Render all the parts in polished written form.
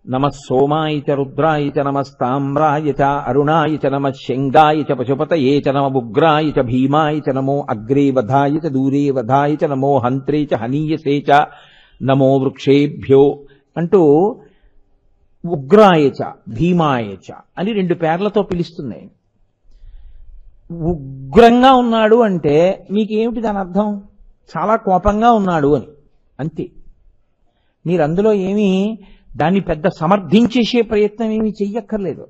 నమ సోమాయ చ రుద్రాయ చ నమస్తామ్రాయ చ అరుణాయ చ నమ శంగాయ చ పశుపతయే చ నమ ఉగ్రాయ చ భీమాయ చ నమో అగ్రే వధాయ చ దూరే వధాయ చ నమో హంత్రే చ హనీయసే చ నమో వృక్షేభ్యో అంటూ ఉగ్రాయ చ భీమాయ చ అని 2 పేర్లతో పిలుస్తున్నాయి. ఉగ్రంగా ఉన్నాడు అంటే మీకేమిటి దాని అర్థం? చాలా కోపంగా ఉన్నాడు అని, అంతే. మీరు అందులో ఏమీ దాన్ని పెద్ద సమర్థించేసే ప్రయత్నం ఏమీ చెయ్యక్కర్లేదు.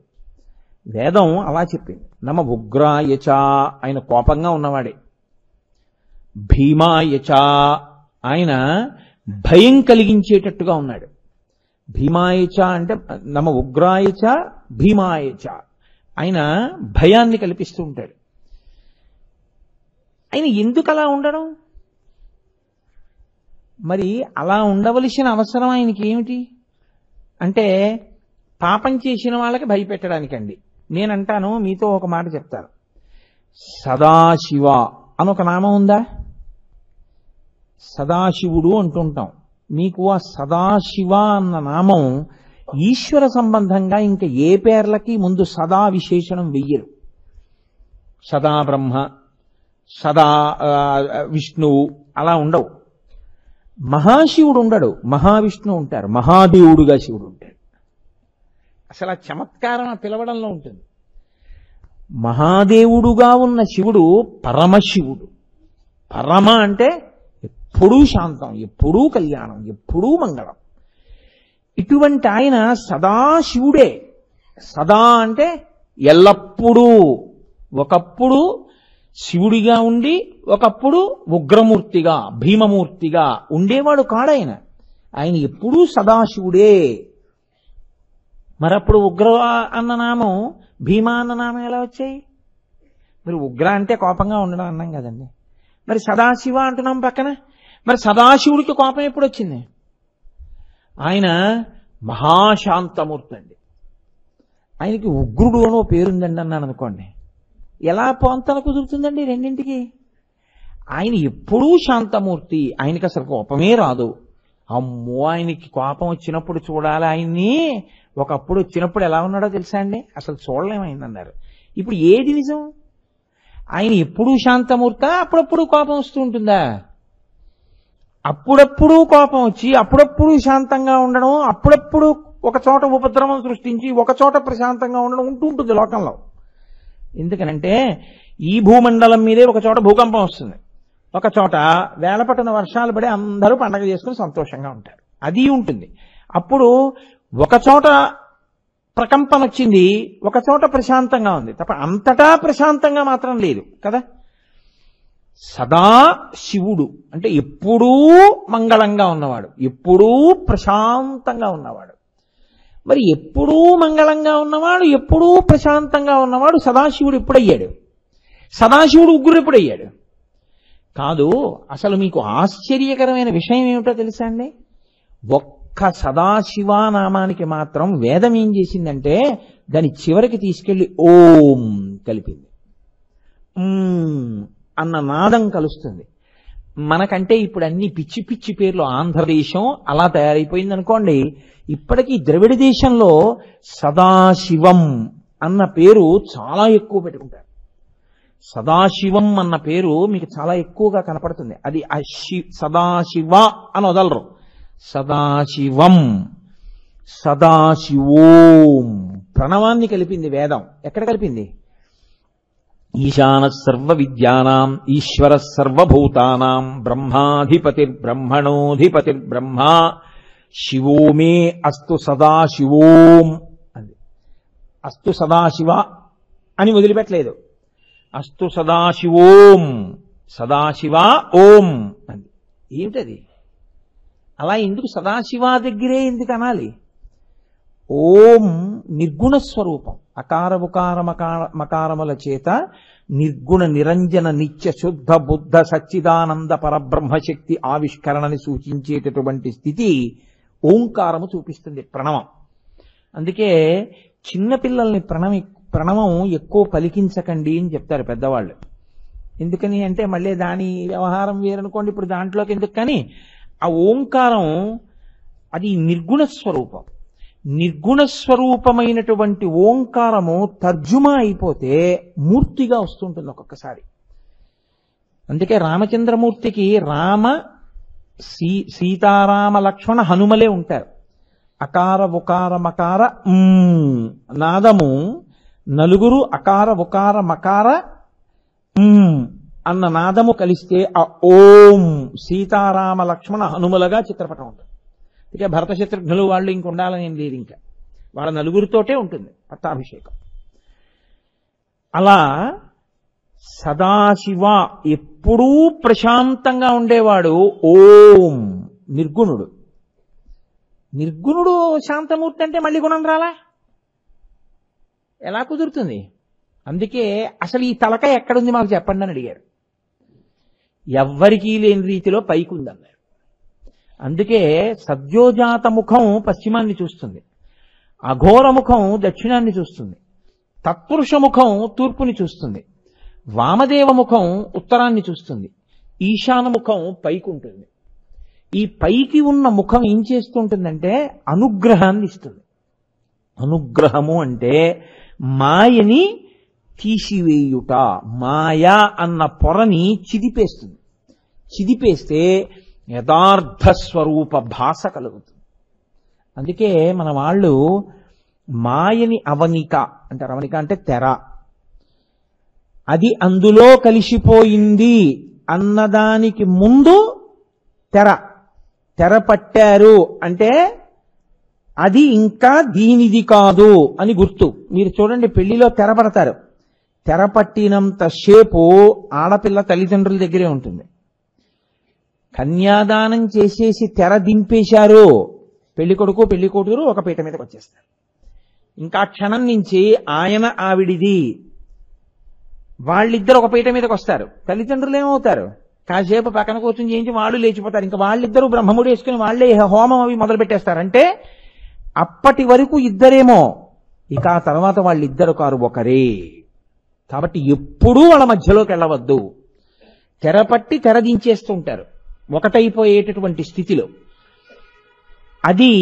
వేదం అలా చెప్పింది. నమ ఉగ్రాయచ, ఆయన కోపంగా ఉన్నవాడే. భీమాయచ, ఆయన భయం కలిగించేటట్టుగా ఉన్నాడు. భీమాయచ అంటే నమ ఉగ్రాయచ భీమాయచ, ఆయన భయాన్ని కల్పిస్తూ ఉంటాడు. ఆయన ఎందుకు అలా ఉండడం? మరి అలా ఉండవలసిన అవసరం ఆయనకి ఏమిటి అంటే, పాపం చేసిన వాళ్ళకి భయపెట్టడానికండి. నేనంటాను, మీతో ఒక మాట చెప్తాను. సదాశివ అని ఒక నామం ఉందా? సదాశివుడు అంటుంటాం. మీకు ఆ సదాశివ అన్న నామం ఈశ్వర సంబంధంగా ఇంకా ఏ పేర్లకి ముందు సదా విశేషణం వెయ్యరు. సదా బ్రహ్మ, సదా విష్ణువు అలా ఉండవు. మహాశివుడు ఉండడు, మహావిష్ణువు ఉంటారు, మహాదేవుడుగా శివుడు ఉంటాడు. అసలు ఆ చమత్కారం ఆ పిలవడంలో ఉంటుంది. మహాదేవుడుగా ఉన్న శివుడు పరమశివుడు. పరమ అంటే ఎప్పుడూ శాంతం, ఎప్పుడూ కళ్యాణం, ఎప్పుడూ మంగళం. ఇటువంటి ఆయన సదాశివుడే. సదా అంటే ఎల్లప్పుడూ. ఒకప్పుడు శివుడిగా ఉండి ఒకప్పుడు ఉగ్రమూర్తిగా భీమమూర్తిగా ఉండేవాడు కాడాయన. ఆయన ఎప్పుడూ సదాశివుడే. మరప్పుడు ఉగ్ర అన్న నామం, భీమా అన్న నామం ఎలా వచ్చాయి? మరి ఉగ్ర అంటే కోపంగా ఉండడం అన్నాం కదండి. మరి సదాశివ అంటున్నాం పక్కన. మరి సదాశివుడికి కోపం ఎప్పుడు వచ్చింది? ఆయన మహాశాంతమూర్తి అండి. ఆయనకి ఉగ్రుడు అనో పేరుందండి అన్నాను అనుకోండి, ఎలా పొంతన కుదురుతుందండి రెండింటికి? ఆయన ఎప్పుడూ శాంతమూర్తి, ఆయనకి అసలు కోపమే రాదు. అమ్మో, ఆయనకి కోపం వచ్చినప్పుడు చూడాలి ఆయన్ని. ఒకప్పుడు వచ్చినప్పుడు ఎలా ఉన్నాడో తెలుసా అండి? అసలు చూడలేమైందన్నారు. ఇప్పుడు ఏది నిజం? ఆయన ఎప్పుడూ శాంతమూర్త, అప్పుడప్పుడు కోపం వస్తూ ఉంటుందా? అప్పుడప్పుడు కోపం వచ్చి అప్పుడప్పుడు శాంతంగా ఉండడం, అప్పుడప్పుడు ఒక చోట ఉపద్రవం సృష్టించి ఒక చోట ప్రశాంతంగా ఉండడం ఉంటూ ఉంటుంది లోకంలో. ఎందుకనంటే ఈ భూమండలం మీదే ఒక చోట భూకంపం వస్తుంది, ఒక చోట వేలపట్టణ వర్షాలు పడి అందరూ పండగ చేసుకుని సంతోషంగా ఉంటారు, అది ఉంటుంది. అప్పుడు ఒక చోట ప్రకంపన వచ్చింది, ఒక చోట ప్రశాంతంగా ఉంది తప్ప అంతటా ప్రశాంతంగా మాత్రం లేదు కదా. సదా శివుడు అంటే ఎప్పుడూ మంగళంగా ఉన్నవాడు, ఎప్పుడూ ప్రశాంతంగా ఉన్నవాడు. మరి ఎప్పుడూ మంగళంగా ఉన్నవాడు, ఎప్పుడూ ప్రశాంతంగా ఉన్నవాడు సదాశివుడు ఎప్పుడయ్యాడు? సదాశివుడు ఉగ్రుడు ఎప్పుడయ్యాడు? కాదు. అసలు మీకు ఆశ్చర్యకరమైన విషయం ఏమిటో తెలుసా అండి? ఒక్క సదాశివానామానికి మాత్రం వేదం ఏం చేసిందంటే దాని చివరికి తీసుకెళ్లి ఓం కలిపింది. అన్న నాదం కలుస్తుంది. మనకంటే ఇప్పుడు అన్ని పిచ్చి పిచ్చి పేర్లు, ఆంధ్రదేశం అలా తయారైపోయింది అనుకోండి. ఇప్పటికీ ద్రవిడ దేశంలో సదాశివం అన్న పేరు చాలా ఎక్కువ పెట్టుకుంటారు. సదాశివం అన్న పేరు మీకు చాలా ఎక్కువగా కనపడుతుంది. అది సదాశివ అని వదలరు. సదాశివం, సదాశివోం ప్రణవాన్ని కలిపింది వేదం. ఎక్కడ కలిపింది? ఈశాన సర్వ విద్యానాం ఈశ్వర సర్వభూతానాం బ్రహ్మాధిపతిర్బ్రహ్మణోధిపతిర్బ్రహ్మ శివో మే అస్తు సదాశివోం. అది అస్తు సదాశివ అని వదిలిపెట్టలేదు. అస్తు సదాశివోం, సదాశివ ఓం అని. ఏమిటది? అలా ఎందుకు సదాశివ దగ్గరే ఎందుకు అనాలి? ఓం నిర్గుణ స్వరూపం, అకార ఉకార మకారముల చేత నిర్గుణ నిరంజన నిత్య శుద్ధ బుద్ధ సచ్చిదానంద పరబ్రహ్మశక్తి ఆవిష్కరణని సూచించేటటువంటి స్థితి ఓంకారము చూపిస్తుంది, ప్రణవం. అందుకే చిన్నపిల్లల్ని ప్రణవం ఎక్కువ పలికించకండి అని చెప్తారు పెద్దవాళ్ళు. ఎందుకని అంటే మళ్ళీ దాని వ్యవహారం వేరనుకోండి, ఇప్పుడు దాంట్లోకి ఎందుకు. కానీ ఆ ఓంకారం అది నిర్గుణ స్వరూపం. నిర్గుణ స్వరూపమైనటువంటి ఓంకారము తర్జుమా అయిపోతే మూర్తిగా వస్తుంటుంది ఒక్కొక్కసారి. అందుకే రామచంద్రమూర్తికి రామ సీతారామ లక్ష్మణ హనుమలే ఉంటారు. అకార ఉకార మకార నాదము నలుగురు అకార ఉకార మకార అన్న నాదము కలిస్తే ఆ ఓం సీతారామ లక్ష్మణ హనుమలుగా చిత్రపటం ఉంటుంది. ఇక భరత శత్రుఘ్నులు వాళ్ళు ఇంక ఉండాలని ఏం లేదు, ఇంకా వాళ్ళ నలుగురితోటే ఉంటుంది పట్టాభిషేకం. అలా సదాశివ ఎప్పుడూ ప్రశాంతంగా ఉండేవాడు ఓం నిర్గుణుడు. నిర్గుణుడు శాంతమూర్తి అంటే మళ్ళీ గుణం రాలా? ఎలా కుదురుతుంది? అందుకే అసలు ఈ తలకాయ ఎక్కడుంది మాకు చెప్పండి అని అడిగారు. ఎవ్వరికీ లేని రీతిలో పైకి ఉందన్నారు. అందుకే సద్యోజాత ముఖం పశ్చిమాన్ని చూస్తుంది, అఘోర ముఖం దక్షిణాన్ని చూస్తుంది, తత్పురుష ముఖం తూర్పుని చూస్తుంది, వామదేవ ముఖం ఉత్తరాన్ని చూస్తుంది, ఈశాన ముఖం పైకి ఉంటుంది. ఈ పైకి ఉన్న ముఖం ఏం చేస్తుంటుందంటే అనుగ్రహాన్ని ఇస్తుంది. అనుగ్రహము అంటే మాయని తీసివేయుట. మాయ అన్న పొరని చిదిపేస్తుంది. చిదిపేస్తే యథార్థ స్వరూప భాష కలుగుతుంది. అందుకే మన వాళ్ళు మాయని అవనిక అంటారు. అవనిక అంటే తెర. అది అందులో కలిసిపోయింది అన్నదానికి ముందు తెర పట్టారు అంటే అది ఇంకా దీనిది కాదు అని గుర్తు. మీరు చూడండి, పెళ్లిలో తెర పడతారు. తెర పట్టినంత సేపు ఆడపిల్ల తల్లిదండ్రుల దగ్గరే ఉంటుంది. కన్యాదానం చేసేసి తెర దింపేశారు, పెళ్లి కొడుకు పెళ్లి కూతురు ఒక పీట మీదకి వచ్చేస్తారు. ఇంకా క్షణం నుంచి ఆయన ఆవిడిది, వాళ్ళిద్దరు ఒక పీట మీదకి వస్తారు. తల్లిదండ్రులు ఏమవుతారు? కాసేపు పక్కన కూర్చొని చేయించి వాళ్ళు లేచిపోతారు. ఇంకా వాళ్ళిద్దరూ బ్రహ్మముడి వేసుకుని వాళ్లే హోమం అవి మొదలు పెట్టేస్తారు. అంటే అప్పటి వరకు ఇద్దరేమో, ఇక ఆ తర్వాత వాళ్ళిద్దరు కారు ఒకరే. కాబట్టి ఎప్పుడూ వాళ్ళ మధ్యలోకి వెళ్ళవద్దు. తెరపట్టి తెర దించేస్తూ ఉంటారు ఒకటైపోయేటటువంటి స్థితిలో. అది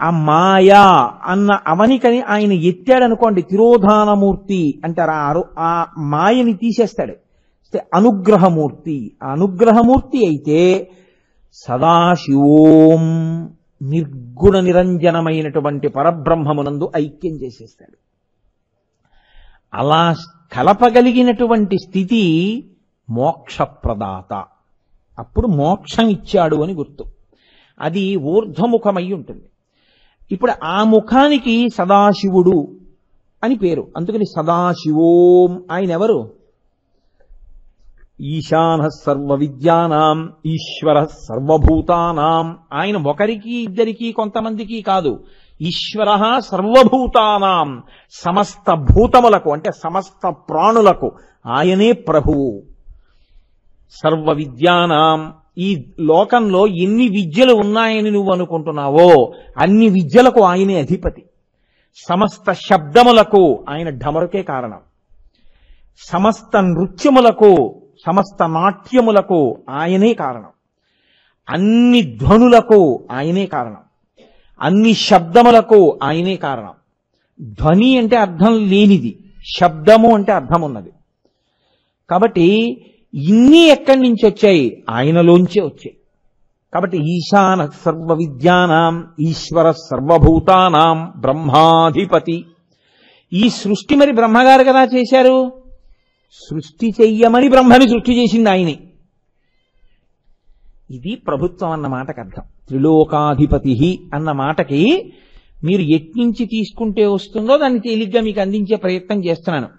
ఆ మాయా అన్న అవనికని ఆయన ఎత్తాడనుకోండి, తిరోధానమూర్తి అంటారు. ఆ మాయని తీసేస్తాడు. అనుగ్రహమూర్తి. ఆ అనుగ్రహమూర్తి అయితే సదాశివోం నిర్గుణ నిరంజనమైనటువంటి పరబ్రహ్మమునందు ఐక్యం చేసేస్తాడు. అలా కలపగలిగినటువంటి స్థితి మోక్షప్రదాత. అప్పుడు మోక్షం ఇచ్చాడు అని గుర్తు. అది ఊర్ధ్వముఖమై ఉంటుంది. ఇప్పుడు ఆ ముఖానికి సదాశివుడు అని పేరు. అందుకని సదాశివోం. ఆయన ఎవరు? ఈశాన సర్వ విద్యానాం ఈశ్వర సర్వభూతానాం. ఆయన ఒకరికి ఇద్దరికి కొంతమందికి కాదు, ఈశ్వర సర్వభూతానాం, సమస్త భూతములకు అంటే సమస్త ప్రాణులకు ఆయనే ప్రభువు. సర్వ విద్యానాం, ఈ లోకంలో ఎన్ని విద్యలు ఉన్నాయని నువ్వు అనుకుంటున్నావో అన్ని విద్యలకు ఆయనే అధిపతి. సమస్త శబ్దములకు ఆయన ఢమరుకే కారణం. సమస్త నృత్యములకు సమస్త నాట్యములకు ఆయనే కారణం. అన్ని ధ్వనులకు ఆయనే కారణం. అన్ని శబ్దములకు ఆయనే కారణం. ధ్వని అంటే అర్థం లేనిది, శబ్దము అంటే అర్థం ఉన్నది. కాబట్టి ఇన్ని ఎక్కడి నుంచి వచ్చాయి? ఆయనలోంచే వచ్చాయి. కాబట్టి ఈశాన సర్వ విద్యానాం ఈశ్వర సర్వభూతానాం బ్రహ్మాధిపతి. ఈ సృష్టి మరి బ్రహ్మగారు కదా చేశారు. సృష్టి చెయ్యమని బ్రహ్మని సృష్టి చేసింది ఆయనే. ఇది ప్రభుత్వం అన్న మాటకు అర్థం. త్రిలోకాధిపతి అన్న మాటకి మీరు ఎట్నుంచి తీసుకుంటే వస్తుందో దాన్ని తేలిగ్గా మీకు అందించే ప్రయత్నం చేస్తున్నాను.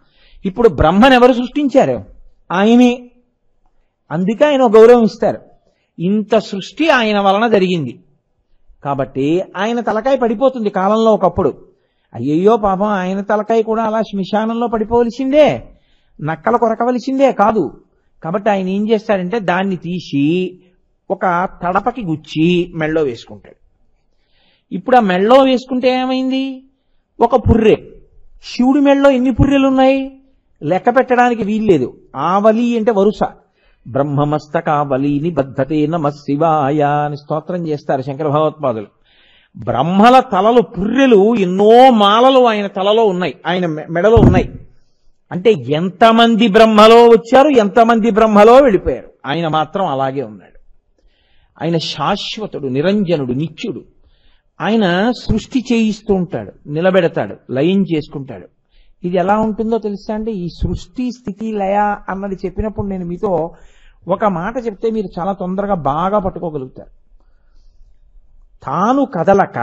ఇప్పుడు బ్రహ్మను ఎవరు సృష్టించారు? ఆయనే. అందుకే ఆయన గౌరవం ఇస్తారు. ఇంత సృష్టి ఆయన వలన జరిగింది కాబట్టి ఆయన తలకాయ పడిపోతుంది కాలంలో ఒకప్పుడు. అయ్యయ్యో పాపం ఆయన తలకాయ కూడా అలా శ్మశానంలో పడిపోవలసిందే, నక్కలు కొరకవలసిందే కాదు. కాబట్టి ఆయన ఏం చేస్తాడంటే దాన్ని తీసి ఒక తడపకి గుచ్చి మెళ్ళో వేసుకుంటాడు. ఇప్పుడు ఆ మెళ్ళో వేసుకుంటే ఏమైంది? ఒక పుర్రె. శివుడి మెళ్ళో ఎన్ని పుర్రెలు ఉన్నాయి లెక్క పెట్టడానికి వీల్లేదు. ఆవలి అంటే వరుస. బ్రహ్మమస్తకావలిని బద్ధతే నమ శివాయ అని స్తోత్రం చేస్తారు శంకర భగవత్పాదులు. బ్రహ్మల తలలు పుర్రెలు ఎన్నో మాలలు ఆయన తలలో ఉన్నాయి, ఆయన మెడలో ఉన్నాయి. అంటే ఎంతమంది బ్రహ్మలో వచ్చారు, ఎంతమంది బ్రహ్మలో వెళ్ళిపోయారు, ఆయన మాత్రం అలాగే ఉన్నాడు. ఆయన శాశ్వతుడు, నిరంజనుడు, నిత్యుడు. ఆయన సృష్టి చేయిస్తూ ఉంటాడు, నిలబెడతాడు, లయం చేసుకుంటాడు. ఇది ఎలా ఉంటుందో తెలుసా అండి? ఈ సృష్టి స్థితి లయ అన్నది చెప్పినప్పుడు నేను మీతో ఒక మాట చెప్తే మీరు చాలా తొందరగా బాగా పట్టుకోగలుగుతారు. తాను కదలక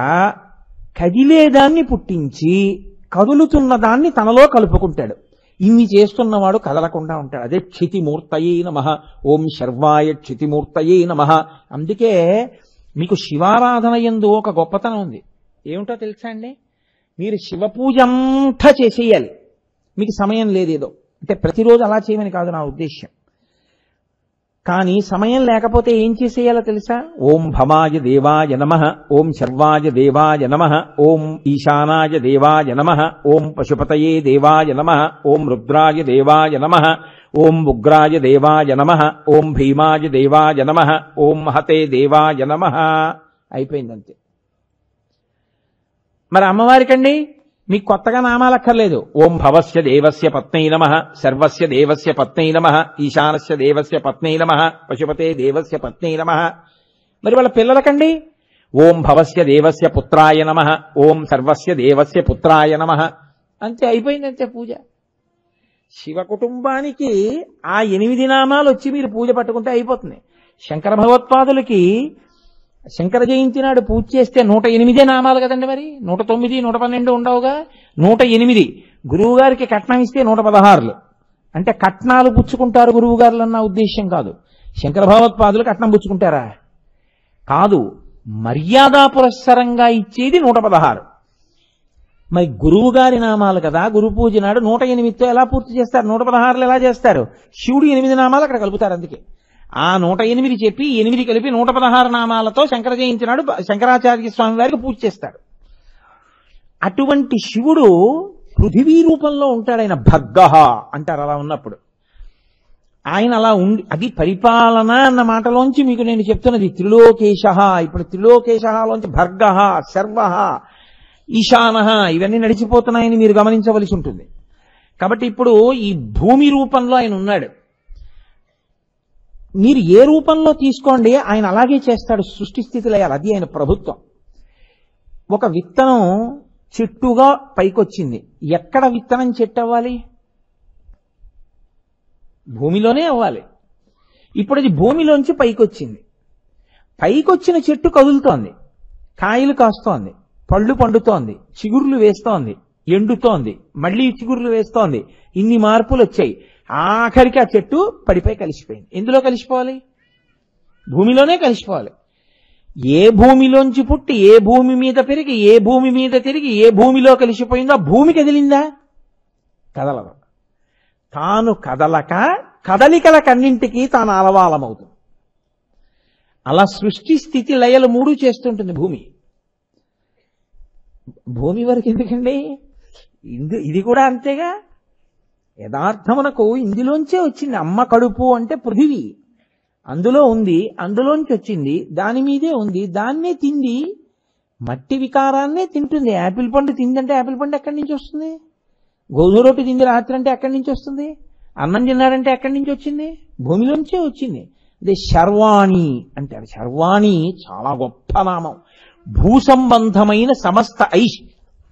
కదిలేదాన్ని పుట్టించి కదులుతున్న దాన్ని తనలో కలుపుకుంటాడు. ఇన్ని చేస్తున్నవాడు కదలకుండా ఉంటాడు. అదే క్షితిమూర్తయే నమః, ఓం శర్వాయ క్షితిమూర్తయే నమః. అందుకే మీకు శివారాధన యందు ఒక గొప్పతనం ఉంది. ఏమిటో తెలుసా అండి? మీరు శివపూజ అంతా చేసేయాలి. మీకు సమయం లేదేదో అంటే ప్రతిరోజు అలా చేయమని కాదు నా ఉద్దేశ్యం. కానీ సమయం లేకపోతే ఏం చేసేయాలో తెలుసా? ఓం భవాయ దేవాయ నమః, ఓం శర్వాయ దేవాయ నమః, ఓం ఈశానాయ దేవాయ నమః, ఓం పశుపతయే దేవాయ నమః, ఓం రుద్రాయ దేవాయ నమః, ఓం ఉగ్రాయ దేవాయ నమః, ఓం భీమాయ దేవాయ నమః, ఓం మహతే దేవాయ నమః. అయిపోయిందంతే. మరి అమ్మవారికండి మీకు కొత్తగా నామాలు అక్కర్లేదు. ఓం భవస్య దేవస్య పత్నై నమః, సర్వస్య దేవస్య పత్నై నమః, ఈశానస్య దేవస్య పత్నై నమః, పశుపతే దేవస్య పత్నై నమః. మరి వాళ్ళ పిల్లలకండి ఓం భవస్య దేవస్య పుత్రాయ నమః, ఓం సర్వస్య దేవస్య పుత్రాయ నమః. అంతే, అయిపోయిందంతే పూజ. శివ కుటుంబానికి ఆ 8 నామాలు వచ్చి మీరు పూజ పట్టుకుంటే అయిపోతుంది. శంకర భగవత్పాదులకి శంకర జయంతి నాడు పూజ చేస్తే 108 నామాలు కదండి. మరి 109, 112 ఉండవుగా, 108. గురువు గారికి కట్నం ఇస్తే 116. అంటే కట్నాలు పుచ్చుకుంటారు గురువు గారులు అన్న ఉద్దేశ్యం కాదు. శంకర భగవత్పాదులు కట్నం పుచ్చుకుంటారా? కాదు, మర్యాదా పురస్సరంగా ఇచ్చేది 116. మరి గురువు గారి నామాలు కదా, గురు పూజ నాడు 108తో ఎలా పూర్తి చేస్తారు? 116 ఎలా చేస్తారు? శివుడు 8 నామాలు అక్కడ కలుపుతారు. అందుకే ఆ 108 చెప్పి 8 కలిపి 116 నామాలతో శంకర జయంతి నాడు శంకరాచార్య స్వామి వారికి పూజ చేస్తాడు. అటువంటి శివుడు పృథివీ రూపంలో ఉంటాడు. ఆయన భర్గః అంటారు అలా ఉన్నప్పుడు. ఆయన అలా ఉండి, అది పరిపాలన అన్న మాటలోంచి మీకు నేను చెప్తున్నది త్రిలోకేశ. ఇప్పుడు త్రిలోకేశలోంచి భర్గః, శర్వః, ఈశానః ఇవన్నీ నడిచిపోతున్నాయని మీరు గమనించవలసి ఉంటుంది. కాబట్టి ఇప్పుడు ఈ భూమి రూపంలో ఆయన ఉన్నాడు. మీరు ఏ రూపంలో తీసుకోండి ఆయన అలాగే చేస్తాడు. సృష్టి స్థితి లయాలు, అది ఆయన ప్రభుత్వం. ఒక విత్తనం చెట్టుగా పైకొచ్చింది. ఎక్కడ విత్తనం చెట్టు అవ్వాలి? భూమిలోనే అవ్వాలి. ఇప్పుడు అది భూమిలోంచి పైకొచ్చింది. పైకొచ్చిన చెట్టు కదులుతోంది, కాయలు కాస్తోంది, పళ్ళు పండుతోంది, చిగుర్లు వేస్తోంది, ఎండుతోంది, మళ్లీ చిగుర్లు వేస్తోంది. ఇన్ని మార్పులు వచ్చాయి. ఆఖరికి ఆ చెట్టు పడిపోయి కలిసిపోయింది. ఎందులో కలిసిపోవాలి? భూమిలోనే కలిసిపోవాలి. ఏ భూమిలోంచి పుట్టి ఏ భూమి మీద పెరిగి ఏ భూమి మీద తిరిగి ఏ భూమిలో కలిసిపోయిందో ఆ భూమి కదిలిందా? కదలదు. తాను కదలక కదలికలకన్నింటికీ తాను అలవాలమవుతుంది. అలా సృష్టి స్థితి లయలు 3 చేస్తుంటుంది భూమి. భూమి వరకు ఎందుకండి? ఇది కూడా అంతేగా. యథార్థమునకు ఇందులోంచే వచ్చింది. అమ్మ కడుపు అంటే పృథివీ, అందులో ఉంది, అందులోంచి వచ్చింది, దాని మీదే ఉంది, దాన్నే తింది, మట్టి వికారాన్నే తింటుంది. యాపిల్ పండు తిందంటే యాపిల్ పండు ఎక్కడి నుంచి వస్తుంది? గోధుమ రొట్టె తింది రాత్రి అంటే ఎక్కడి నుంచి వస్తుంది? అన్నం తిన్నాడంటే ఎక్కడి నుంచి వచ్చింది? భూమిలోంచే వచ్చింది. అదే శర్వాణి అంటారు. శర్వాణి చాలా గొప్ప నామం. భూ సంబంధమైన సమస్త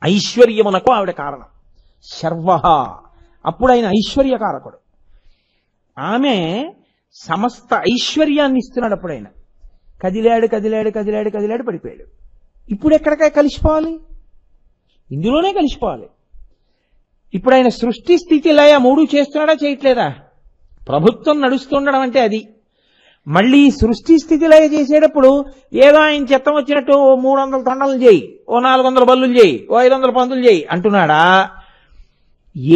ఐశ్వర్యమునకు ఆవిడ కారణం. శర్వః, అప్పుడు ఆయన ఐశ్వర్యకారకుడు. ఆమె సమస్త ఐశ్వర్యాన్ని ఇస్తున్నాడు. అప్పుడు ఆయన కదిలాడు కదిలాడు కదిలాడు కదిలాడు పడిపోయాడు. ఇప్పుడు ఎక్కడికే కలిసిపోవాలి? ఇందులోనే కలిసిపోవాలి. ఇప్పుడు ఆయన సృష్టి స్థితి లయ 3 చేస్తున్నాడా చేయట్లేదా? ప్రభుత్వం నడుస్తుండడం అంటే అది. మళ్ళీ సృష్టి స్థితి లయ చేసేటప్పుడు ఏదో ఆయన చిత్తం వచ్చినట్టు 300 తొండలు చేయి, 400 బల్లులు చేయి, 500 పందులు చేయి అంటున్నాడా?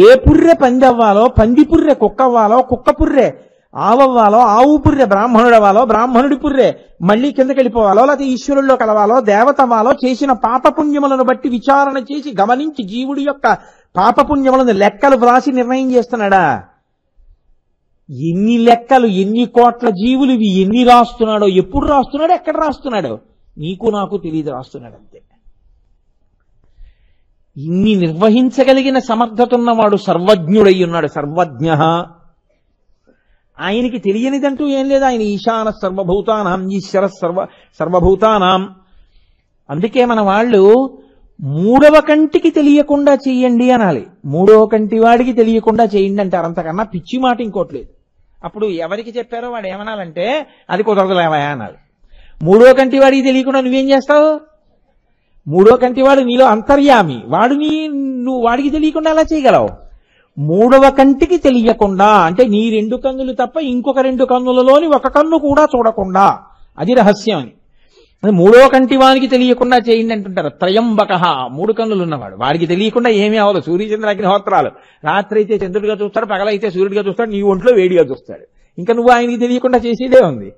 ఏ పుర్రె పంది అవ్వాలో పంది పుర్రె కుక్క అవ్వాలో కుక్క పుర్రె ఆవవ్వాలో ఆవు పుర్రె బ్రాహ్మణుడు అవ్వాలో బ్రాహ్మణుడి పుర్రె మళ్లీ కిందకి వెళ్ళిపోవాలో లేకపోతే ఈశ్వరుల్లో కలవాలో దేవత అవ్వాలో చేసిన పాపపుణ్యములను బట్టి విచారణ చేసి గమనించి జీవుడి యొక్క పాపపుణ్యములను లెక్కలు వ్రాసి నిర్ణయం చేస్తున్నాడా? ఎన్ని లెక్కలు, ఎన్ని కోట్ల జీవులు ఇవి ఎన్ని రాస్తున్నాడో, ఎప్పుడు రాస్తున్నాడో, ఎక్కడ రాస్తున్నాడో నీకు నాకు తెలియదు, రాస్తున్నాడు అంతే. ఇన్ని నిర్వహించగలిగిన సమర్థత ఉన్నవాడు సర్వజ్ఞుడై ఉన్నాడు. సర్వజ్ఞ. ఆయనకి తెలియనిదంటూ ఏం లేదు. ఆయన ఈశాన సర్వభూతానాం ఈశ్వర సర్వభూతానాం. అందుకే మన వాళ్ళు మూడవ కంటికి తెలియకుండా చెయ్యండి అనాలి. మూడవ కంటి వాడికి తెలియకుండా చేయండి అంటారు. అంతకన్నా పిచ్చి మాట ఇంకోట్లేదు. అప్పుడు ఎవరికి చెప్పారో వాడు ఏమనాలంటే అది కుదరదులేవయా అనాలి. మూడో కంటి వాడికి తెలియకుండా నువ్వేం చేస్తావు? మూడో కంటి వాడు నీలో అంతర్యామి. నువ్వు వాడికి తెలియకుండా ఎలా చేయగలవు? మూడవ కంటికి తెలియకుండా అంటే నీ 2 కన్నులు తప్ప ఇంకొక 2 కన్నులలోని ఒక కన్ను కూడా చూడకుండా. అది రహస్యం అని. మూడో కంటి వానికి తెలియకుండా చేయండి అంటుంటారు. త్రయంబక 3 కన్నులు ఉన్నవాడు వాడికి తెలియకుండా ఏమీ అవ్వదు. సూర్యచంద్ర అగ్నిహోత్రాలు. రాత్రి అయితే చంద్రుడిగా చూస్తాడు, పగలైతే సూర్యుడిగా చూస్తాడు, నీ ఒంట్లో వేడిగా చూస్తాడు. ఇంకా నువ్వు ఆయనకి తెలియకుండా చేసేదే ఉంది.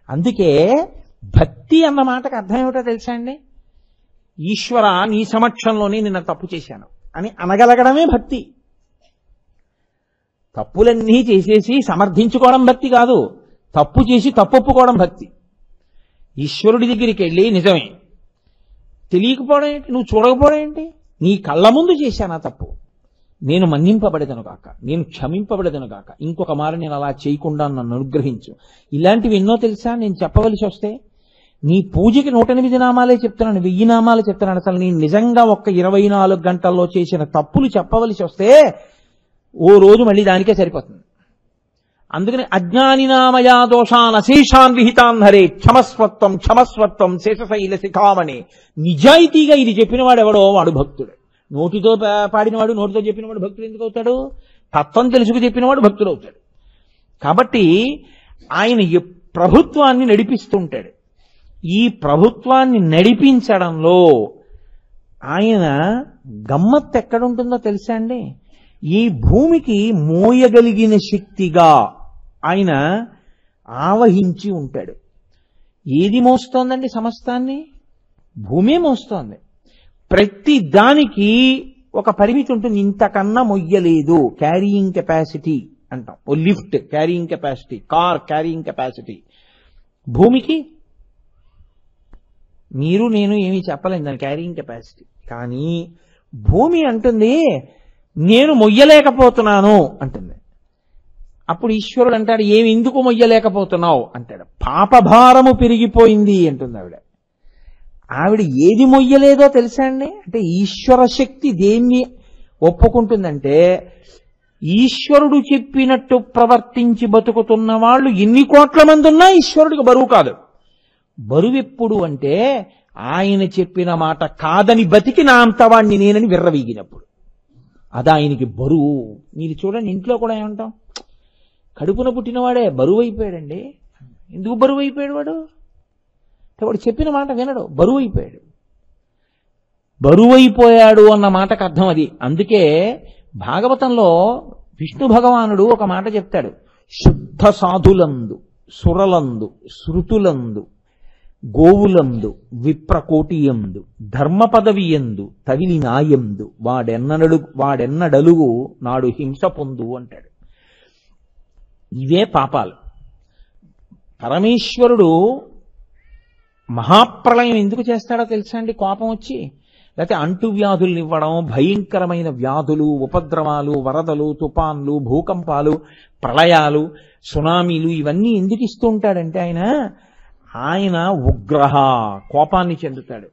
అందుకే భక్తి అన్న మాటకు అర్థం ఏమిటో తెలుసా అండి? ఈశ్వర నీ సమక్షంలోనే నిన్న తప్పు చేశాను అని అనగలగడమే భక్తి. తప్పులన్నీ చేసేసి సమర్థించుకోవడం భక్తి కాదు. తప్పు చేసి తప్పొప్పుకోవడం భక్తి. ఈశ్వరుడి దగ్గరికి వెళ్ళి నిజమే తెలియకపోవడం ఏంటి, నువ్వు చూడకపోవడం ఏంటి, నీ కళ్ళ ముందు చేశానా తప్పు, నేను మన్నింపబడేదను కాక, నేను క్షమింపబడేదను కాక, ఇంకొక మారు నేను అలా చేయకుండా నన్ను అనుగ్రహించు. ఇలాంటివి ఎన్నో తెలుసా నేను చెప్పవలసి వస్తే. నీ పూజకి 108 నామాలే చెప్తున్నాను, 1000 నామాలు చెప్తున్నాను. అసలు నేను నిజంగా ఒక్క 24 గంటల్లో చేసిన తప్పులు చెప్పవలసి వస్తే ఓ రోజు మళ్ళీ దానికే సరిపోతుంది. అందుకని అజ్ఞాని నామయా దోషాన్ అశేషాన్ విహితాన్ హరే క్షమస్వత్వం క్షమస్వత్వం శేషశైల శిఖామణి. నిజాయితీగా ఇది చెప్పినవాడు ఎవడో వాడు భక్తుడు. నోటితో పాడినవాడు, నోటితో చెప్పినవాడు భక్తుడు ఎందుకు అవుతాడు? తత్వం తెలుసుకు చెప్పినవాడు భక్తుడు అవుతాడు. కాబట్టి ఆయన ప్రభుత్వాన్ని నడిపిస్తుంటాడు. ఈ ప్రభుత్వాన్ని నడిపించడంలో ఆయన గమ్మత్తు ఎక్కడుంటుందో తెలుసా అండి? ఈ భూమికి మోయగలిగిన శక్తిగా ఆయన ఆవహించి ఉంటాడు. ఏది మోస్తోందండి సమస్తాన్ని? భూమే మోస్తోంది. ప్రతి దానికి ఒక పరిమితి ఉంటుంది. ఇంతకన్నా మొయ్యలేదు. క్యారీయింగ్ కెపాసిటీ అంటాం. ఓ lift carrying capacity, car carrying capacity. భూమికి మీరు నేను ఏమీ చెప్పలేం దాని క్యారీయింగ్ కెపాసిటీ. కానీ భూమి అంటుంది నేను మొయ్యలేకపోతున్నాను అంటుంది. అప్పుడు ఈశ్వరుడు అంటాడు ఏమి ఎందుకు మొయ్యలేకపోతున్నావు అంటాడు. పాపభారము పెరిగిపోయింది అంటుంది ఆవిడ. ఆవిడ ఏది మొయ్యలేదో తెలుసా అండి? అంటే ఈశ్వర శక్తి దేన్ని ఒప్పుకుంటుందంటే ఈశ్వరుడు చెప్పినట్టు ప్రవర్తించి బతుకుతున్న వాళ్ళు ఎన్ని కోట్ల మంది ఉన్నా ఈశ్వరుడికి బరువు కాదు. బరువు ఎప్పుడు అంటే ఆయన చెప్పిన మాట కాదని బతికి నా అంతవాణ్ణి నేనని విర్రవీగినప్పుడు అది ఆయనకి బరువు. మీరు చూడండి ఇంట్లో కూడా ఏమంటాం, కడుపున పుట్టినవాడే బరువు అయిపోయాడండి. ఎందుకు బరువు అయిపోయాడు వాడు? వాడు చెప్పిన మాట వినడు, బరువు అయిపోయాడు. బరువు అయిపోయాడు అన్న మాటకు అర్థం అది. అందుకే భాగవతంలో విష్ణు భగవానుడు ఒక మాట చెప్తాడు. శుద్ధ సాధులందు, సురలందు, శృతులందు, గోవులందు, విప్రకోటియందు, ధర్మ పదవియందు, తగిలి నాయందు వాడెన్నడలుగు నాడు హింస పొందు అంటాడు. ఇవే పాపాలు. పరమేశ్వరుడు మహాప్రళయం ఎందుకు చేస్తాడో తెలుసా అండి? కోపం వచ్చి, లేకపోతే అంటువ్యాధుల్ని ఇవ్వడం, భయంకరమైన వ్యాధులు, ఉపద్రవాలు, వరదలు, తుఫాన్లు, భూకంపాలు, ప్రళయాలు, సునామీలు ఇవన్నీ ఎందుకు ఇస్తూ ఉంటాడంటే ఆయన ఉగ్రహ, కోపాన్ని చెందుతాడు.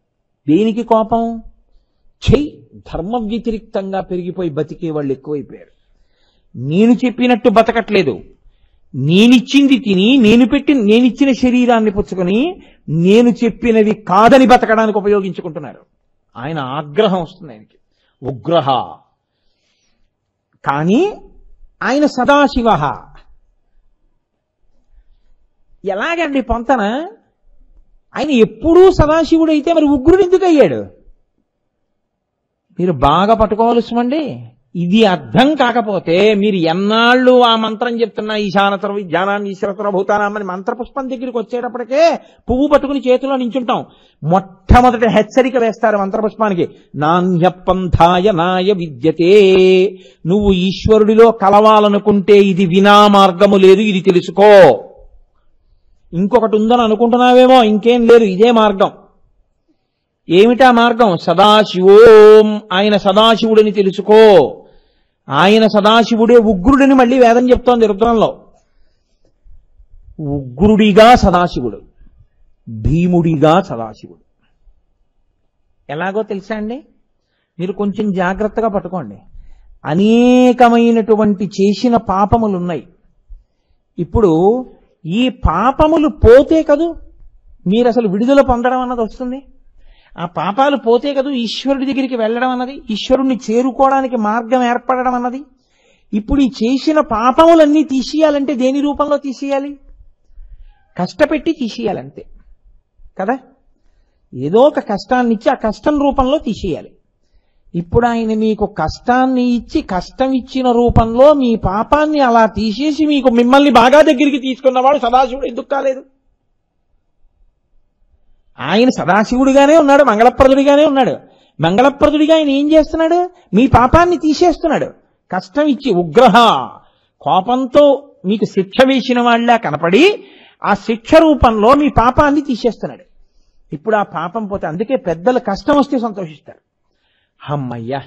దేనికి కోపం? ధర్మ వ్యతిరిక్తంగా పెరిగిపోయి బతికే వాళ్ళు ఎక్కువైపోయారు. నేను చెప్పినట్టు బతకట్లేదు, నేనిచ్చింది తిని నేనిచ్చిన శరీరాన్ని పుచ్చుకొని నేను చెప్పినవి కాదని బతకడానికి ఉపయోగించుకుంటున్నారు. ఆయన ఆగ్రహం వస్తుంది ఆయనకి, ఉగ్రహ. కానీ ఆయన సదాశివ. ఎలాగండి పొంతన? ఆయన ఎప్పుడూ సదాశివుడు అయితే మరి ఉగ్రుడు ఎందుకు అయ్యాడు? మీరు బాగా పట్టుకోవాల్సిందండి. ఇది అర్థం కాకపోతే మీరు ఎన్నాళ్ళు ఆ మంత్రం చెప్తున్నా ఈశానతర విజ్ఞానాన్ని ఈశ్వరతర భూతానామని మంత్రపుష్పం దగ్గరికి వచ్చేటప్పటికే పువ్వు పట్టుకుని చేతిలో నించుంటాం. మొట్టమొదటి హెచ్చరిక వేస్తారు మంత్రపుష్పానికి, నాణ్యపంథాయ నాయ విద్యతే. నువ్వు ఈశ్వరుడిలో కలవాలనుకుంటే ఇది వినా మార్గము లేదు, ఇది తెలుసుకో. ఇంకొకటి ఉందని అనుకుంటున్నావేమో, ఇంకేం లేదు, ఇదే మార్గం. ఏమిటా మార్గం? సదాశివోం, ఆయన సదాశివుడిని తెలుసుకో. ఆయన సదాశివుడే ఉగ్రుడిని మళ్ళీ వేదం చెప్తోంది రుద్రంలో. ఉగ్రుడిగా సదాశివుడు, భీముడిగా సదాశివుడు. ఎలాగో తెలుసా అండి? మీరు కొంచెం జాగ్రత్తగా పట్టుకోండి. అనేకమైనటువంటి చేసిన పాపములున్నాయి. ఇప్పుడు ఈ పాపములు పోతే కదూ మీరు అసలు విడుదల పొందడం అన్నది వస్తుంది. ఆ పాపాలు పోతే కదూ ఈశ్వరుడి దగ్గరికి వెళ్ళడం అన్నది, ఈశ్వరుణ్ణి చేరుకోవడానికి మార్గం ఏర్పడడం అన్నది. ఇప్పుడు ఈ చేసిన పాపములన్నీ తీసేయాలంటే దేని రూపంలో తీసేయాలి? కష్టపెట్టి తీసేయాలంతే కదా. ఏదో ఒక కష్టాన్ని ఇచ్చి ఆ కష్టం రూపంలో తీసేయాలి. ఇప్పుడు ఆయన మీకు కష్టాన్ని ఇచ్చి కష్టం ఇచ్చిన రూపంలో మీ పాపాన్ని అలా తీసేసి మీకు మిమ్మల్ని బాగా దగ్గరికి తీసుకున్నవాడు సదాశివుడు ఎందుకు కాలేదు? ఆయన సదాశివుడిగానే ఉన్నాడు, మంగళప్రదుడిగానే ఉన్నాడు. మంగళప్రదుడిగా ఆయన ఏం చేస్తున్నాడు? మీ పాపాన్ని తీసేస్తున్నాడు. కష్టం ఇచ్చి ఉగ్రహ, కోపంతో మీకు శిక్ష వేసిన వాళ్ళ కనపడి ఆ శిక్ష రూపంలో మీ పాపాన్ని తీసేస్తున్నాడు. ఇప్పుడు ఆ పాపం పోతే, అందుకే పెద్దలు కష్టం వస్తే సంతోషిస్తారు. అమ్మయ్యా,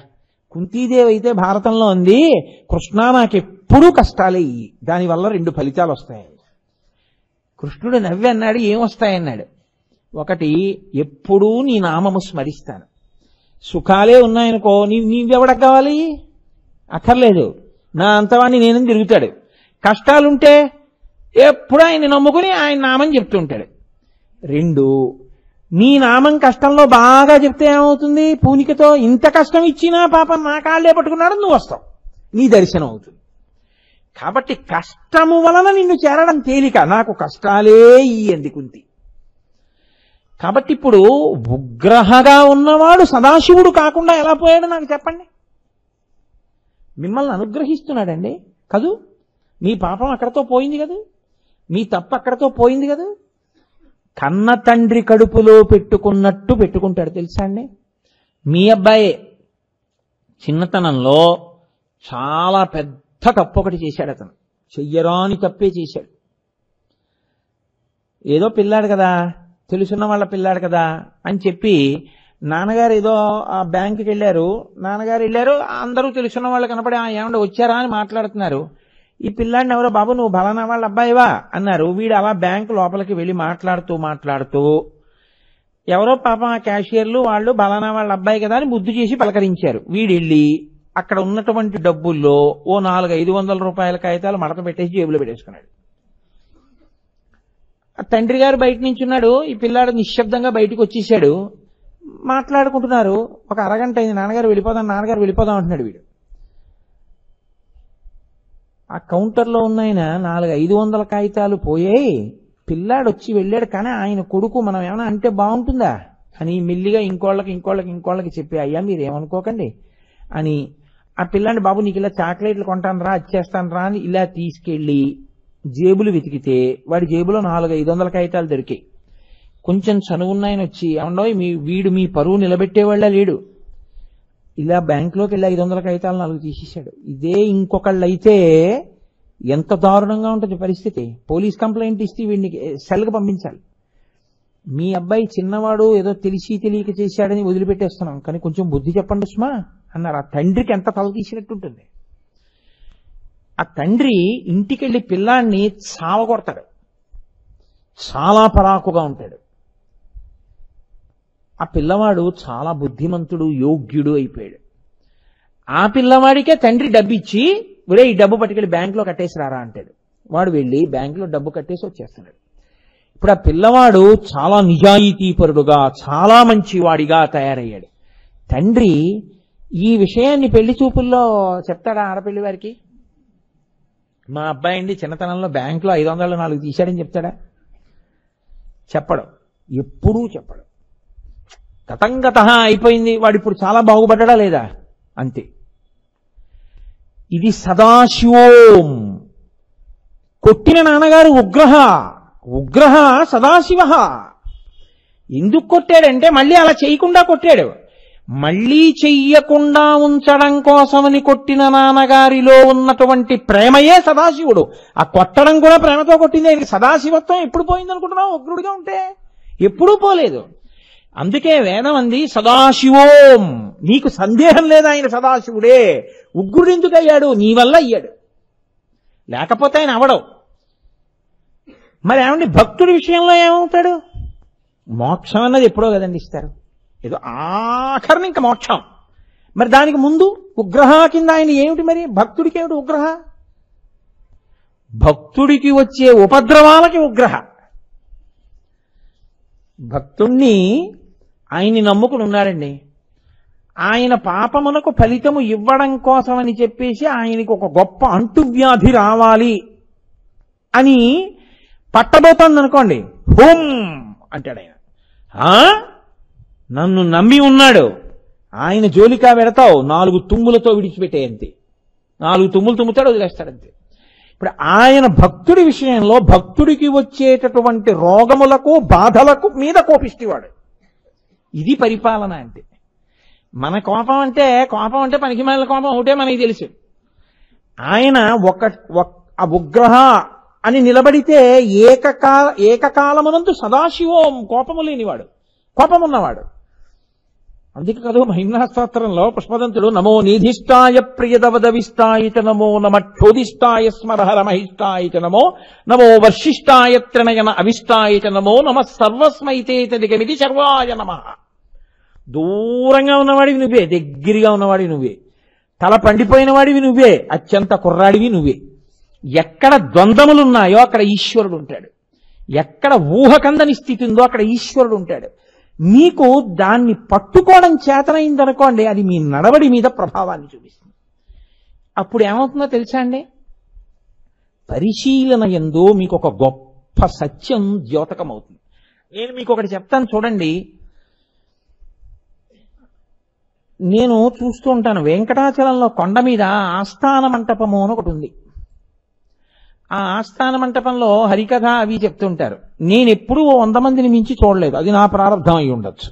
కుంతీదేవి అయితే భారతంలో ఉంది, కృష్ణ నాకెప్పుడూ కష్టాలే ఇయ్యి, దానివల్ల 2 ఫలితాలు వస్తాయి. కృష్ణుడు నవ్వి అన్నాడు, ఏమొస్తాయన్నాడు? ఒకటి, ఎప్పుడూ నీ నామము స్మరిస్తాను. సుఖాలే ఉన్నాయనుకో, నీవెవడకు కావాలి? అక్కర్లేదు, నా అంతవాణ్ణి నేనని తిరుగుతాడు. కష్టాలుంటే ఎప్పుడు ఆయన్ని నమ్ముకుని ఆయన నామం చెప్తుంటాడు. 2, నీ నామం కష్టంలో బాగా చెప్తే ఏమవుతుంది? పూనికతో ఇంత కష్టం ఇచ్చినా పాపం నా కాళ్ళే పట్టుకున్నాడు, నువ్వు వస్తావు, నీ దర్శనం అవుతుంది. కాబట్టి కష్టము వలన నిన్ను చేరడం తేలిక, నాకు కష్టాలే ఇయ్యంది కుంతి. కాబట్టి ఇప్పుడు ఉగ్రహగా ఉన్నవాడు సదాశివుడు కాకుండా ఎలా పోయాడు నాకు చెప్పండి? మిమ్మల్ని అనుగ్రహిస్తున్నాడండి కదూ. మీ పాపం అక్కడతో పోయింది కదా, మీ తప్పు అక్కడతో పోయింది కదా. కన్న తండ్రి కడుపులో పెట్టుకున్నట్టు పెట్టుకుంటాడు తెలుసా అండి. మీ అబ్బాయి చిన్నతనంలో చాలా పెద్ద తప్పు ఒకటి చేశాడు. అతను చెయ్యరాని తప్పే చేశాడు. ఏదో పిల్లాడు కదా, తెలుసున్న వాళ్ళ పిల్లాడు కదా అని చెప్పి నాన్నగారు ఏదో ఆ బ్యాంకుకి వెళ్ళారు. నాన్నగారు వెళ్ళారు, అందరూ తెలుసున్న వాళ్ళు కనపడి ఏమన్నా వచ్చారా అని మాట్లాడుతున్నారు. ఈ పిల్లాడిని ఎవరో, బాబు నువ్వు బలానా వాళ్ళ అబ్బాయివా అన్నారు. వీడు అలా బ్యాంకు లోపలికి వెళ్ళి మాట్లాడుతూ ఎవరో పాపం ఆ క్యాషియర్లు వాళ్ళు బలానా వాళ్ళ అబ్బాయి కదా అని ముద్దు చేసి పలకరించారు. వీడు వెళ్ళి అక్కడ ఉన్నటువంటి డబ్బుల్లో ఓ 400-500 రూపాయల కాగితాలు మడత పెట్టేసి జేబులో పెట్టేసుకున్నాడు. ఆ తండ్రి గారు బయట నించున్నాడు, ఈ పిల్లాడు నిశ్శబ్దంగా బయటకు వచ్చేసాడు. మాట్లాడుకుంటున్నారు. ఒక అరగంట అయింది, నాన్నగారు వెళ్ళిపోదాం అంటున్నాడు వీడు. ఆ కౌంటర్లో ఉన్న ఆయన 400-500 కాగితాలు పోయాయి. పిల్లాడు వచ్చి వెళ్ళాడు, కానీ ఆయన కొడుకు మనం ఏమైనా అంటే బాగుంటుందా అని మెల్లిగా ఇంకోళ్ళకి చెప్పి, అయ్యా మీరేమనుకోకండి అని ఆ పిల్లాడిని, బాబు నీకు ఇలా చాక్లెట్లు కొంటాను రా, ఇచ్చేస్తాను రా అని ఇలా తీసుకెళ్లి జేబులు వెతికితే వాడి జేబులో 400-500 కాగితాలు దొరికాయి. కొంచెం చనువున్నాయని వచ్చి, ఏమన్నా వీడు మీ పరువు నిలబెట్టేవాళ్ళ లేడు, ఇలా బ్యాంకులోకి వెళ్ళి 500 కాగితాలు 4 తీసేశాడు. ఇదే ఇంకొకళ్ళైతే ఎంత దారుణంగా ఉంటుంది పరిస్థితి. పోలీస్ కంప్లైంట్ ఇస్తే వీడిని సెల్కి పంపించాలి. మీ అబ్బాయి చిన్నవాడు, ఏదో తెలిసి తెలియక చేశాడని వదిలిపెట్టేస్తున్నాం, కానీ కొంచెం బుద్ధి చెప్పండి సుమా అన్నారు. ఆ తండ్రికి ఎంత తల తీసినట్టుంటుంది. ఆ తండ్రి ఇంటికెళ్ళి పిల్లాన్ని చావగొడతాడు, చాలా పరాకుగా ఉంటాడు. ఆ పిల్లవాడు చాలా బుద్ధిమంతుడు, యోగ్యుడు అయిపోయాడు. ఆ పిల్లవాడికే తండ్రి డబ్బు ఇచ్చి, ఒరే ఈ డబ్బు పట్టుకెళ్ళి బ్యాంకులో కట్టేసి రారా అంటాడు. వాడు వెళ్ళి బ్యాంకులో డబ్బు కట్టేసి వచ్చేస్తున్నాడు. ఇప్పుడు ఆ పిల్లవాడు చాలా నిజాయితీపరుడుగా, చాలా మంచివాడిగా తయారయ్యాడు. తండ్రి ఈ విషయాన్ని పెళ్లి చూపుల్లో చెప్తాడా ఆడపిల్లి వారికి? మా అబ్బాయి అండి చిన్నతనంలో బ్యాంకులో 504 తీశాడని చెప్తాడా? చెప్పడు, ఎప్పుడూ చెప్పడు. గతంగత అయిపోయింది, వాడు ఇప్పుడు చాలా బాగుపడ్డా లేదా అంతే. ఇది సదాశివోం. కొట్టిన నాన్నగారు ఉగ్రహ సదాశివ. ఎందుకు కొట్టాడంటే మళ్ళీ అలా చేయకుండా కొట్టాడు. మళ్ళీ చెయ్యకుండా ఉంచడం కోసమని కొట్టిన నాన్నగారిలో ఉన్నటువంటి ప్రేమయే సదాశివుడు. ఆ కొట్టడం కూడా ప్రేమతో కొట్టింది. సదాశివత్వం ఎప్పుడు పోయింది అనుకుంటున్నావు? ఉగ్రుడిగా ఉంటే ఎప్పుడూ పోలేదు. అందుకే వేదం అంది సదాశివోం. నీకు సందేహం లేదా ఆయన సదాశివుడే. ఉగ్రుడు ఎందుకు అయ్యాడు? నీ వల్ల అయ్యాడు, లేకపోతే ఆయన అవడవు. మరి ఏమండి భక్తుడి విషయంలో ఏమవుతాడు? మోక్షం అన్నది ఎప్పుడో కదండి ఇస్తారు, ఏదో ఆఖరిని ఇంకా మోక్షం. మరి దానికి ముందు ఉగ్రహ కింద ఆయన ఏమిటి? మరి భక్తుడికి ఏమిటి ఉగ్రహ? భక్తుడికి వచ్చే ఉపద్రవాలకి ఉగ్రహ. భక్తుణ్ణి ఆయన్ని నమ్ముకుని ఉన్నాడండి, ఆయన పాపమునకు ఫలితము ఇవ్వడం కోసమని చెప్పేసి ఆయనకి ఒక గొప్ప అంటువ్యాధి రావాలి అని పట్టబోతోంది అనుకోండి, హోం అంటాడు ఆయన. నన్ను నమ్మి ఉన్నాడు, ఆయన జోలికా పెడతావు, 4 తుమ్ములతో విడిచిపెట్టేయంతే. 4 తుమ్ములు తుమ్ముతాడు, వదిలేస్తాడంతే. ఇప్పుడు ఆయన భక్తుడి విషయంలో భక్తుడికి వచ్చేటటువంటి రోగములకు బాధలకు మీద కోపిస్తేవాడు. ఇది పరిపాలన అంటే. మన కోపం అంటే పనికిమాలిన కోపం ఒకటే మనకి తెలుసు. ఆయన ఆ ఉగ్రహ అని నిలబడితే ఏకకాలమునందు సదాశివోం, కోపము లేనివాడు, కోపమున్నవాడు. అందుకే కదా మహిమ్నా స్తోత్రంలో పుష్పదంతుడు నమో నీధిష్టాయ ప్రియదవదవిష్టాయిత నమో నమ క్షోధిష్టాయ స్మరహర మహిష్టాయిత నమో నమో వర్షిష్టాయ త్రినయన అవిష్టాయిత నమో నమ సర్వస్మైతేతదిగమిది సర్వాయ నమ. దూరంగా ఉన్నవాడివి నువ్వే, దగ్గరగా ఉన్నవాడివి నువ్వే, తల పండిపోయిన వాడివి నువ్వే, అత్యంత కుర్రాడివి నువ్వే. ఎక్కడ ద్వంద్వములున్నాయో అక్కడ ఈశ్వరుడు ఉంటాడు, ఎక్కడ ఊహకందని స్థితి ఉందో అక్కడ ఈశ్వరుడు ఉంటాడు. మీకు దాన్ని పట్టుకోవడం చేతనైందనుకోండి, అది మీ నడవడి మీద ప్రభావాన్ని చూపిస్తుంది. అప్పుడు ఏమవుతుందో తెలుసా అండి? పరిశీలన యందు మీకు ఒక గొప్ప సత్యం ద్యోతకం అవుతుంది. నేను మీకు ఒకటి చెప్తాను చూడండి. నేను చూస్తూ ఉంటాను, వెంకటాచలంలో కొండ మీద ఆస్థాన మంటపము అని ఒకటి ఉంది. ఆ ఆస్థాన మంటపంలో హరికథ అవి చెప్తుంటారు. నేను ఎప్పుడూ 100 మందిని మించి చూడలేదు, అది నా ప్రారంభం అయి ఉండొచ్చు.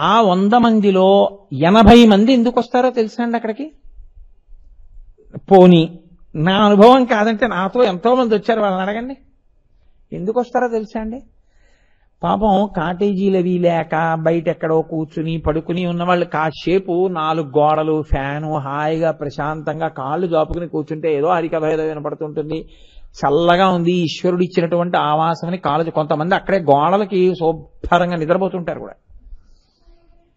ఆ 100 మందిలో 80 మంది ఎందుకు వస్తారో తెలుసా అండి అక్కడికి? పోనీ నా అనుభవం కాదంటే నాతో ఎంతో మంది వచ్చారు, వాళ్ళని అడగండి ఎందుకు వస్తారో తెలుసా అండి? పాపం కాటేజీలు అవి లేక బయట ఎక్కడో కూర్చుని పడుకుని ఉన్నవాళ్ళు కాసేపు 4 గోడలు, ఫ్యాను, హాయిగా ప్రశాంతంగా కాళ్ళు జాపుకుని కూర్చుంటే ఏదో హరికథ ఏదో వినపడుతుంటుంది, చల్లగా ఉంది, ఈశ్వరుడు ఇచ్చినటువంటి ఆవాసమని కాళ్ళు. కొంతమంది అక్కడే గోడలకి శుభ్రంగా నిద్రపోతుంటారు కూడా.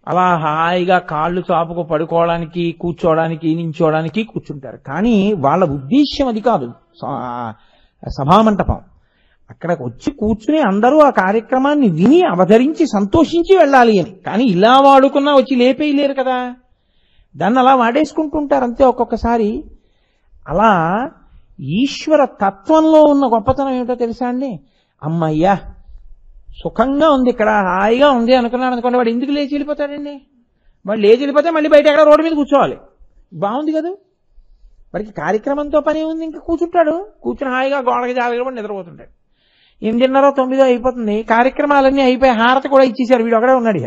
అలా హాయిగా కాళ్ళు చాపుకు పడుకోవడానికి, కూర్చోవడానికి, నించోవడానికి కూర్చుంటారు. కానీ వాళ్ళ ఉద్దేశ్యం అది కాదు సభామంటపం. అక్కడికి వచ్చి కూర్చుని అందరూ ఆ కార్యక్రమాన్ని విని అవతరించి సంతోషించి వెళ్ళాలి అని. కానీ ఇలా వాడుకున్నా వచ్చి లేపేయలేరు కదా, దాన్ని అలా వాడేసుకుంటుంటారు అంతే. ఒక్కొక్కసారి అలా ఈశ్వర తత్వంలో ఉన్న గొప్పతనం ఏమిటో తెలుసా అండి? అమ్మయ్యా సుఖంగా ఉంది ఇక్కడ, హాయిగా ఉంది అనుకున్నాడు అనుకోండి, వాడు ఎందుకు లేచి వెళ్ళిపోతాడండి? వాడు లేచి వెళ్ళిపోతే మళ్ళీ బయట ఎక్కడ రోడ్డు మీద కూర్చోవాలి. బాగుంది కదా, వాడికి కార్యక్రమంతో పని ఉంది, ఇంకా కూర్చుంటాడు, కూర్చుని హాయిగా గోడకి జాగ్రత్త నిద్రపోతుంటాడు. 8:30, 9 అయిపోతుంది, కార్యక్రమాలన్నీ అయిపోయి హారతి కూడా ఇచ్చేసారు, వీడు ఒకడే ఉన్నాడు.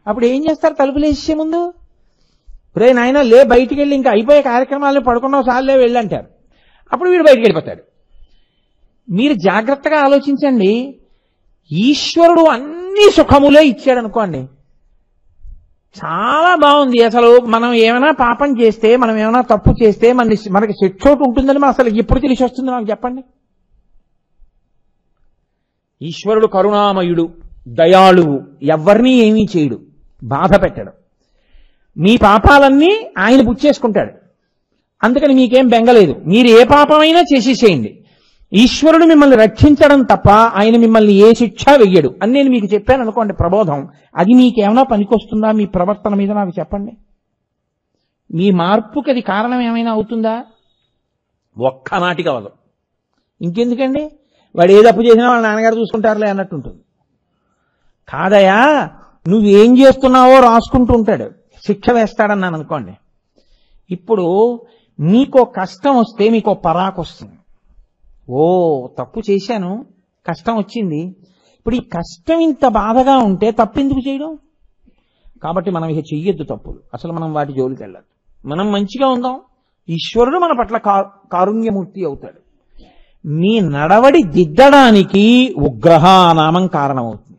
అప్పుడు ఏం చేస్తారు? తలుపులు వేసే ముందు రే నాయన లే, బయటికి వెళ్ళి ఇంకా అయిపోయే కార్యక్రమాలను పడుకున్నావు సార్లే వెళ్ళంటారు. అప్పుడు వీడు బయటికి వెళ్ళిపోతాడు. మీరు జాగ్రత్తగా ఆలోచించండి, ఈశ్వరుడు అన్ని సుఖములే ఇచ్చాడు అనుకోండి, చాలా బాగుంది. అసలు మనం ఏమైనా పాపం చేస్తే, మనం ఏమైనా తప్పు చేస్తే మనకి శిక్ష ఒకటి ఉంటుందని అసలు ఎప్పుడు తెలిసి వస్తుంది నాకు చెప్పండి? ఈశ్వరుడు కరుణామయుడు, దయాళువు, ఎవరినీ ఏమీ చేయడు, బాధ పెట్టడు. మీ పాపాలన్నీ ఆయన పుచ్చేసుకుంటాడు, అందుకని మీకేం బెంగలేదు. మీరు ఏ పాపమైనా చేసేసేయండి, ఈశ్వరుడు మిమ్మల్ని రక్షించడం తప్ప ఆయన మిమ్మల్ని ఏ శిక్ష వెయ్యడు అని నేను మీకు చెప్పాను అనుకోండి, ప్రబోధం. అది మీకేమైనా పనికొస్తుందా? మీ ప్రవర్తన మీద నాకు చెప్పండి. మీ మార్పుకి అది కారణం ఏమైనా అవుతుందా? ఒక్కనాటికి అవ్వదు. ఇంకెందుకండి, వాడు ఏ తప్పు చేసినా వాళ్ళ నాన్నగారు చూసుకుంటారులే అన్నట్టు ఉంటుంది. కాదయా, నువ్వేం చేస్తున్నావో రాసుకుంటూ ఉంటాడు, శిక్ష వేస్తాడన్నాను అనుకోండి. ఇప్పుడు మీకో కష్టం వస్తే మీకో పరాకు వస్తుంది. ఓ తప్పు చేశాను, కష్టం వచ్చింది, ఇప్పుడు ఈ కష్టం ఇంత బాధగా ఉంటే తప్పు ఎందుకు చేయడం? కాబట్టి మనం ఇక చెయ్యొద్దు తప్పులు, అసలు మనం వాటి జోలికి వెళ్ళద్దు. మనం మంచిగా ఉందాం, ఈశ్వరుడు మన పట్ల కారుణ్యమూర్తి అవుతాడు. మీ నడవడి దిద్దడానికి ఉగ్రహ నామం కారణమవుతుంది.